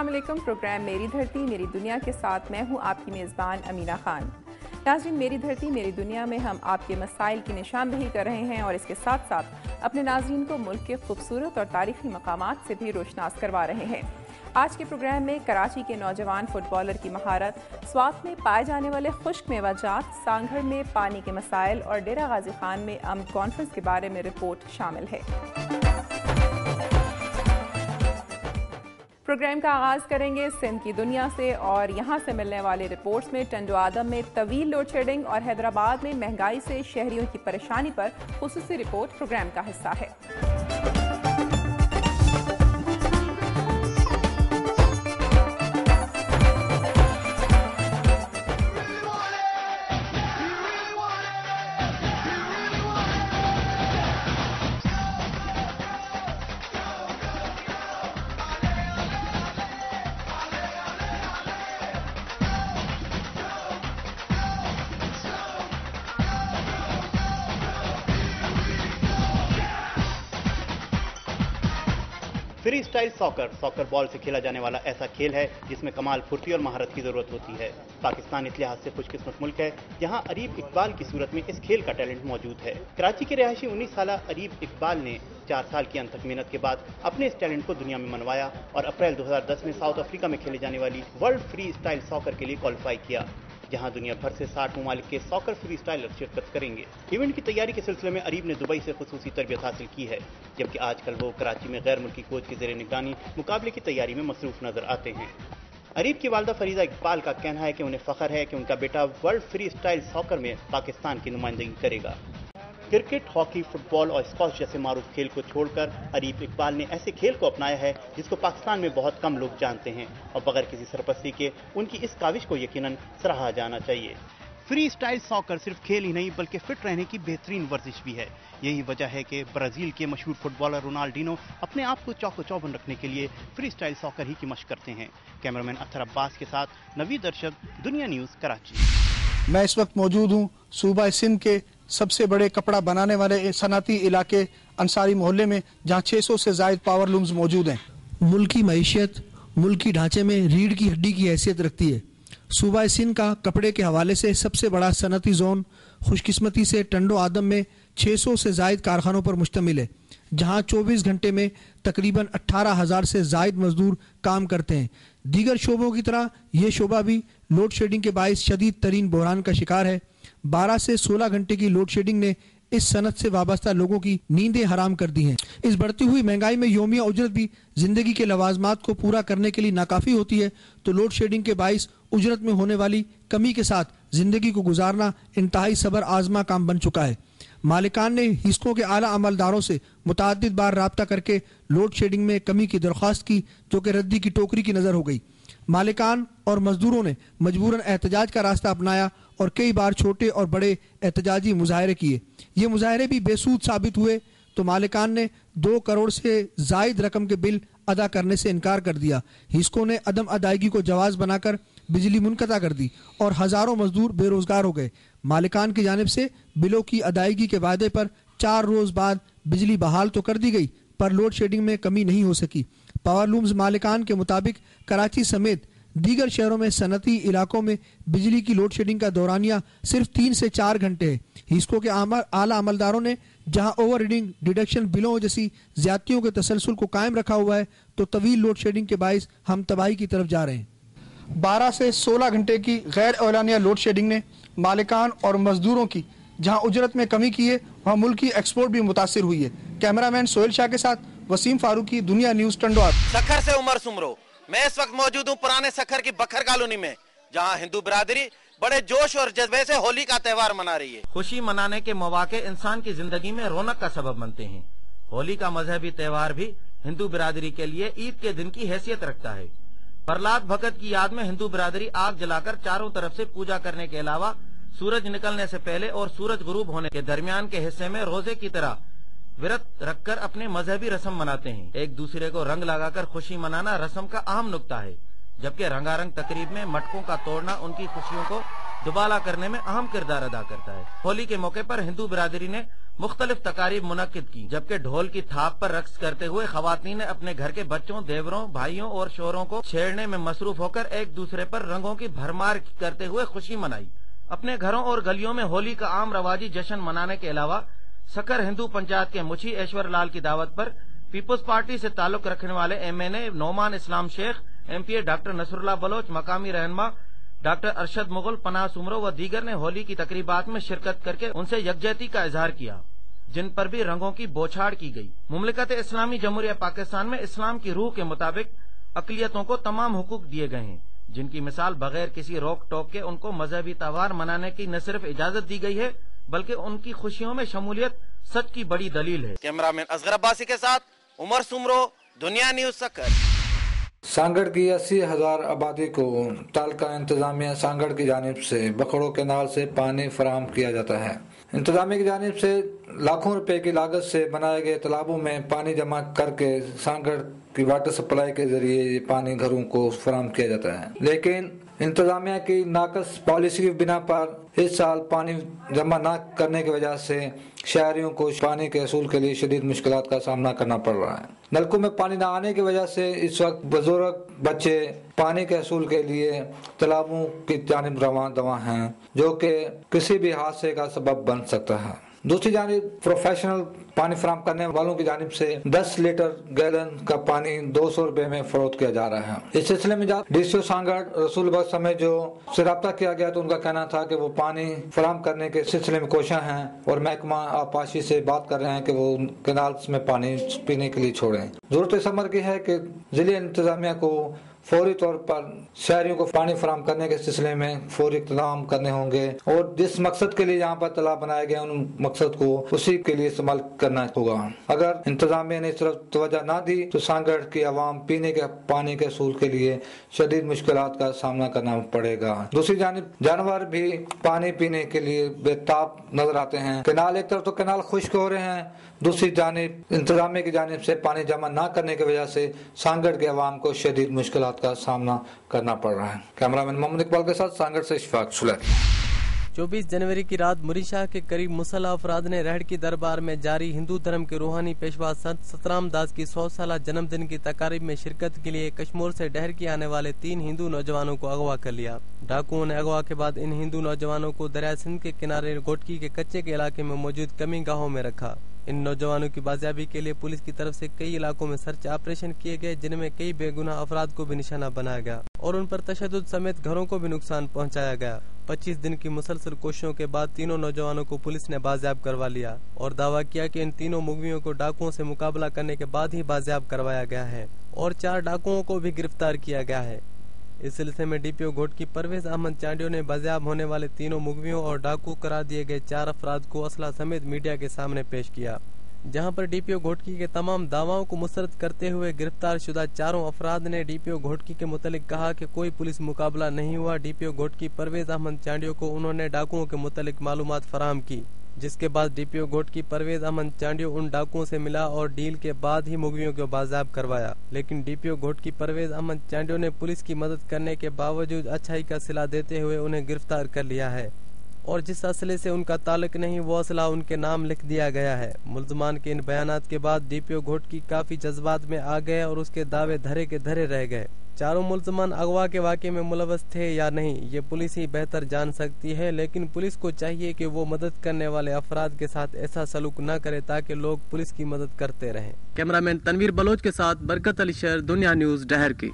अस्सलाम वालेकुम। प्रोग्राम मेरी धरती मेरी दुनिया के साथ मैं हूं आपकी मेज़बान अमीना खान। नाज़रीन, मेरी धरती मेरी दुनिया में हम आपके मसाइल की निशानदही कर रहे हैं और इसके साथ साथ अपने नाज़रीन को मुल्क के खूबसूरत और तारीखी मकामात से भी रोशनास करवा रहे हैं। आज के प्रोग्राम में कराची के नौजवान फुटबॉलर की महारत, स्वात में पाए जाने वाले खुश्क मेवाजात, सांगढ़ में पानी के मसाइल और डेरा गाजी खान में अमन कॉन्फ्रेंस के बारे में रिपोर्ट शामिल है। प्रोग्राम का आगाज़ करेंगे सिंध की दुनिया से और यहाँ से मिलने वाले रिपोर्ट्स में टंडो आदम में तवील लोड शेडिंग और हैदराबाद में महंगाई से शहरियों की परेशानी पर खुसूसी रिपोर्ट प्रोग्राम का हिस्सा है। फ्री स्टाइल सॉकर बॉल से खेला जाने वाला ऐसा खेल है जिसमें कमाल फुर्ती और महारत की जरूरत होती है। पाकिस्तान इस लिहाज से खुशकिस्मत मुल्क है जहां अरीब इकबाल की सूरत में इस खेल का टैलेंट मौजूद है। कराची के रहायशी 19 साल अरीब इकबाल ने 4 साल की अनथक मेहनत के बाद अपने इस टैलेंट को दुनिया में मनवाया और अप्रैल 2010 में साउथ अफ्रीका में खेले जाने वाली वर्ल्ड फ्री स्टाइल सॉकर के लिए क्वालिफाई किया, जहां दुनिया भर से 60 ममालिक के सॉकर फ्री स्टाइलर शिरकत करेंगे। इवेंट की तैयारी के सिलसिले में अरीब ने दुबई से खुसूसी तरबियत हासिल की है, जबकि आजकल वो कराची में गैर मुल्की कोच के ज़ेरे निगरानी मुकाबले की तैयारी में मसरूफ नजर आते हैं। अरीब की वालदा फरीदा इकबाल का कहना है कि उन्हें फख्र है कि उनका बेटा वर्ल्ड फ्री स्टाइल सॉकर में पाकिस्तान की नुमाइंदगी करेगा। क्रिकेट, हॉकी, फुटबॉल और स्क्वॉश जैसे मारूफ खेल को छोड़कर अरीब इकबाल ने ऐसे खेल को अपनाया है जिसको पाकिस्तान में बहुत कम लोग जानते हैं और बगैर किसी सरपरस्ती के उनकी इस काविश को यकीनन सराहा जाना चाहिए। फ्री स्टाइल सॉकर सिर्फ खेल ही नहीं बल्कि फिट रहने की बेहतरीन वर्जिश भी है। यही वजह है कि ब्राजील के मशहूर फुटबॉलर रोनाल्डिनो अपने आप को चौको चौबंद रखने के लिए फ्री स्टाइल सॉकर ही की मशक करते हैं। कैमरामैन अख्तर अब्बास के साथ नवीद अरशद, दुनिया न्यूज़, कराची। मैं इस वक्त मौजूद हूँ सूबा सिंध के सबसे बड़े कपड़ा बनाने वाले सनाती इलाके अंसारी मोहल्ले में, जहाँ 600 से ज़ायद पावर लूम्स मौजूद हैं। मुल्की मईशत मुल्की ढांचे में रीढ़ की हड्डी की हैसियत रखती है। सूबा सिंध का कपड़े के हवाले से सबसे बड़ा सनती जोन खुशकिस्मती से टंडो आदम में 600 से ज़ायद कारखानों पर मुश्तमिल है, जहाँ 24 घंटे में तकरीबन 18,000 से ज़ायद मजदूर काम करते हैं। दीगर शोबों की तरह ये शोबा भी लोड शेडिंग के बायस शदीद तरीन बहरान का शिकार है। 12 से 16 घंटे की लोड शेडिंग ने इस सनत से वाबस्ता लोगों की नींदें हराम कर दी हैं। इस बढ़ती हुई महंगाई में योमिया उजरत भी जिंदगी के लवाजमात को पूरा करने के लिए नाकाफी होती है, तो लोड शेडिंग के बायस उजरत में होने वाली कमी के साथ जिंदगी को गुजारना इंतहाई सबर आजमा काम बन चुका है। मालिकान ने हिस्सों के आला अमलदारों से मुतअद्दिद बार राब्ता करके लोड शेडिंग में कमी की दरख्वास्त की, जो कि रद्दी की टोकरी की नजर हो गई। मालिकान और मजदूरों ने मजबूरन एहतजाज का रास्ता अपनाया और कई बार छोटे और बड़े एहतजाजी मुजाहरे किए। ये मुजाहरे भी बेसूद साबित हुए, तो मालिकान ने 2 करोड़ से जायद रकम के बिल अदा करने से इनकार कर दिया। हिस्सों ने अदम अदायगी को जवाज बनाकर बिजली मुनक़ता कर दी और हजारों मजदूर बेरोजगार हो गए। मालिकान की जानिब से बिलों की अदायगी के वादे पर 4 रोज बाद बिजली बहाल तो कर दी गई, पर लोड शेडिंग में कमी नहीं हो सकी। पावर लूम्स मालिकान के मुताबिक कराची समेत दीगर शहरों में सनती इलाकों में बिजली की लोड शेडिंग का दौरानिया सिर्फ 3 से 4 घंटे है। हिस्सों के आला अमलदारों ने जहां ओवर रीडिंग, डिडक्शन बिलों जैसी ज्यादतियों के तसलसल को कायम रखा हुआ है, तो तवील लोड शेडिंग के बायस हम तबाही की तरफ जा रहे हैं। 12 से 16 घंटे की गैर एलानिया लोड शेडिंग ने मालिकान और मजदूरों की जहां उजरत में कमी की है, वहां मुल्क की एक्सपोर्ट भी मुतासिर हुई है। कैमरामैन सोहेल शाह के साथ वसीम फारूकी, दुनिया न्यूज़, टंडो। सखर से उमर सुमरो। मैं इस वक्त मौजूद हूँ पुराने सखर की बखर कॉलोनी में, जहाँ हिंदू बिरादरी बड़े जोश और जज्बे से होली का त्योहार मना रही है। खुशी मनाने के मौके इंसान की जिंदगी में रौनक का सबब बनते हैं। होली का मजहबी त्योहार भी हिंदू बिरादरी के लिए ईद के दिन की हैसियत रखता है। प्रहलाद भगत की याद में हिंदू बिरादरी आग जलाकर चारों तरफ से पूजा करने के अलावा सूरज निकलने से पहले और सूरज गुरूब होने के दरमियान के हिस्से में रोजे की तरह व्रत रखकर अपने मजहबी रस्म मनाते हैं। एक दूसरे को रंग लगाकर खुशी मनाना रस्म का अहम नुक्ता है, जबकि रंगारंग तकरीब में मटकों का तोड़ना उनकी खुशियों को दुबाला करने में अहम किरदार अदा करता है। होली के मौके पर हिंदू बिरादरी ने मुख्तलिफ तकारीब मुनक्किद की, जबकि ढोल की थाप पर रक्स करते हुए खवातीन ने अपने घर के बच्चों, देवरों, भाइयों और शोहरों को छेड़ने में मसरूफ होकर एक दूसरे पर रंगों की भरमार करते हुए खुशी मनाई। अपने घरों और गलियों में होली का आम रवाजी जश्न मनाने के अलावा सखर हिंदू पंचायत के मुछी ऐश्वर लाल की दावत पर पीपुल्स पार्टी से ताल्लुक रखने वाले MNA Noman Islam Sheikh, MPA doctor Nasrullah Baloch, मकामी रहनुमा डॉक्टर अरशद मुगल, पनाह सुमरो व दीगर ने होली की तकरीबात में शिरकत करके उनसे यकजहती का इजहार किया, जिन पर भी रंगों की बौछार की गई। मुमलिकत इस्लामी जमहूरिया पाकिस्तान में इस्लाम की रूह के मुताबिक अक़लियतों को तमाम हुकूक दिए गए हैं, जिनकी मिसाल बगैर किसी रोक टोक के उनको मजहबी त्योहार मनाने की न सिर्फ इजाजत दी गई है, बल्कि उनकी खुशियों में शमूलियत सच की बड़ी दलील है। कैमरामैन असगर अब्बासी के साथ उमर सुमरो, दुनिया न्यूज सकर। सांगड़ की 80,000 आबादी को तालका इंतजामिया सांगड़ की जानिब से बखड़ो कैनाल से पानी फराहम किया जाता है। इंतजामिया की जानिब से लाखों रुपए की लागत से बनाए गए तालाबों में पानी जमा करके सांगड़ की वाटर सप्लाई के जरिए ये पानी घरों को फराहम किया जाता है, लेकिन इंतजामिया की नाकस पॉलिसी की बिना पर इस साल पानी जमा न करने की वजह से शहरियों को पानी के असूल के लिए शदीद मुश्किलात का सामना करना पड़ रहा है। नलकों में पानी न आने की वजह से इस वक्त बुजुर्ग बच्चे पानी के असूल के लिए तालाबों की जानिब रवां दवा हैं, जो कि किसी भी हादसे का सबब बन सकता है। दूसरी जानिब प्रोफेशनल पानी फराहम करने वालों की जानिब से 10 लीटर गैलन का पानी 200 रुपए में फरोख्त किया जा रहा है। इस सिलसिले में DCO सांगड़ रसूल बख्श समय जो से रब्ता किया गया तो उनका कहना था कि वो पानी फराहम करने के सिलसिले में कोशिश हैं और महकमा आबपाशी से बात कर रहे हैं कि वो कैनाल में पानी पीने के लिए छोड़ें। जरूरत इस अमर की है कि जिले इंतजामिया को फौरी तौर पर शहरियों को पानी फराहम करने के सिलसिले में फौरी इक़दाम करने होंगे और जिस मकसद के लिए यहाँ पर तालाब बनाए गए उन मकसद को उसी के लिए इस्तेमाल करना होगा। अगर इंतजामिया ने इस तरफ तवज्जो ना दी तो सांगड़ की आवाम पीने के पानी के असूल के लिए शदीद मुश्किलात का सामना करना पड़ेगा। दूसरी जानिब जानवर भी पानी पीने के लिए बेताब नजर आते हैं। कैनाल एक तरफ तो कैनाल खुश्क हो रहे हैं, दूसरी जानिब इंतजामिया की जानिब से पानी जमा न करने की वजह से सांगड़ के अवाम को शदीद मुश्किलात का सामना करना पड़ रहा है। कैमरामैन मोहम्मद इकबाल के साथ सांगड़ से इशफाक सुलैख। 24 जनवरी की रात मुरीशाह के करीब मुसल्लह अफराद ने रहड़ की दरबार में जारी हिंदू धर्म के रूहानी पेशवा संत सतराम दास की 100 साला जन्मदिन की तकारीब में शिरकत के लिए कश्मीर से डहर के आने वाले 3 हिंदू नौजवानों को अगवा कर लिया। डाकुओं ने अगवा के बाद इन हिंदू नौजवानों को दरिया सिंध के किनारे गोटकी के कच्चे के इलाके में मौजूद कमी गाहों में रखा। इन नौजवानों की बाजियाबी के लिए पुलिस की तरफ से कई इलाकों में सर्च ऑपरेशन किए गए, जिनमें कई बेगुनाह अफराद को भी निशाना बनाया गया और उन पर तशद्दुद समेत घरों को भी नुकसान पहुंचाया गया। 25 दिन की मुसलसल कोशिशों के बाद तीनों नौजवानों को पुलिस ने बाजियाब करवा लिया और दावा किया कि इन तीनों मुगवियों को डाकुओं से मुकाबला करने के बाद ही बाजियाब करवाया गया है और 4 डाकुओं को भी गिरफ्तार किया गया है। इस सिलसिले में DPO घोटकी परवेज अहमद चांडियो ने बाजियाब होने वाले तीनों मुगवियों और डाकू करार दिए गए 4 अफराद को असला समेत मीडिया के सामने पेश किया, जहां पर DPO घोटकी के तमाम दावाओं को मुस्तरद करते हुए गिरफ्तार शुदा 4 अफराद ने DPO घोटकी के मुतालिक कहा कि कोई पुलिस मुकाबला नहीं हुआ। DPO घोटकी परवेज अहमद चांडियो को उन्होंने डाकुओं के मुतालिक मालूमात फराहम की, जिसके बाद DPO घोटकी परवेज अहमद चांडियो उन डाकुओं से मिला और डील के बाद ही मुगवियों को बाजियाब करवाया। लेकिन DPO घोटकी परवेज अहमद चांडियो ने पुलिस की मदद करने के बावजूद अच्छाई का सिला देते हुए उन्हें गिरफ्तार कर लिया है और जिस असले से उनका ताल्लुक नहीं वो असला उनके नाम लिख दिया गया है। मुल्जमान के इन बयानात के बाद DPO घोटकी काफी जज्बात में आ गए और उसके दावे धरे के धरे रह गए। चारों मुल्जमान अगवा के वाक़े में मुलव्वस थे या नहीं ये पुलिस ही बेहतर जान सकती है, लेकिन पुलिस को चाहिए कि वो मदद करने वाले अफराद के साथ ऐसा सलूक न करे ताकि लोग पुलिस की मदद करते रहें। कैमरामैन तनवीर बलोच के साथ बरकत अली शेर, दुनिया न्यूज डहर की।